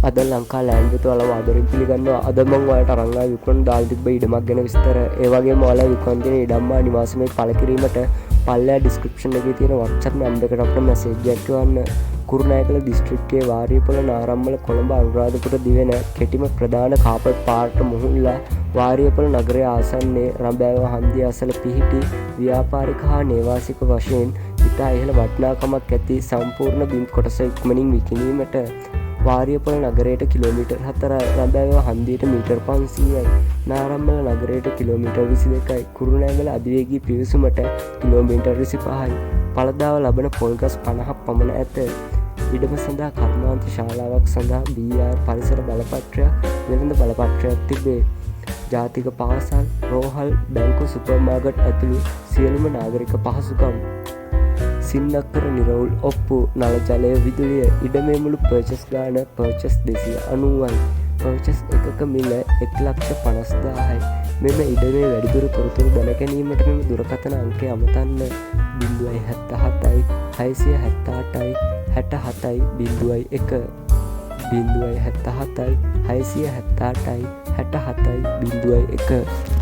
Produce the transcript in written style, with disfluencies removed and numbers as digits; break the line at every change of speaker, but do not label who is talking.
අද ලංකා ලෑන්ඩ් ඔයාලව ආදරෙන් පිළිගන්නවා. අද මම ඔයාලට අරන් ආවේ විකුණන දාලා තිබ්බ ඉඩමක් ගැන විස්තර. ඒ වගේම ඔයාලා විකුණන තියෙන ඉඩම්මා නිවාසෙමයි පළ කිරීමට පල්ලෙහා ඩිස්ක්‍රිප්ෂන් එකේ තියෙන WhatsApp නම්බර් එකට අපිට මැසේජ් එකක් යවන්න. කුරුණෑගල දිස්ත්‍රික්කයේ වාරියපොළ නාරම්මල කොළඹ අනුරාධපුර දිවෙන කෙටිම ප්‍රධාන කාපට් පාරට මුහුල්ලා වාරියපොළ නගරයේ ආසන්නයේ රඹෑව හන්දිය අසල පිහිටි ව්‍යාපාරික හා නේවාසික වශයෙන් ඉතා ඉහළ වටිනාකමක් ඇති සම්පූර්ණ බිම් කොටස ඉක්මනින් විකිණීමට වාරියපොළ නගරයට කිලෝමීටර් 4යි, රඹෑව හන්දියට මීටර් 500යි, නාරම්මල නගරයට කිලෝමීටර් 22යි, කුරුණෑගල අධිවේගී පිවිසුමට කිලෝමීටර් 25යි. පළදාව ලබන පොල්ගස් 50ක් පමණ ඇත. ඉඩම සඳහා කර්මාන්ත ශාලාවක් සඳහා BR පරිසර බලපත්‍රයක් වෙළඳ බලපත්‍රයක් තිබේ. ජාතික පාසල්, රෝහල්, බැංකු, සුපර්මාකට් ඇතුළු සියලුම නාගරික පහසුකම්. සින්නක්කර නිරවුල් ඔප්පු, නල ජලය, විදුලිය. ඉඩමේ මුළු පර්චස් ගාන පර්චස් 290යි. පර්චස් එකක මිල 1,50,000යි. මෙම ඉඩමේ වැඩිදුර තොරතුරු දැන ගැනීමට මෙම දුරකථන අංකය අමතන්න. 077යි 678යි 67යි 01 077යි 678යි 67යි 01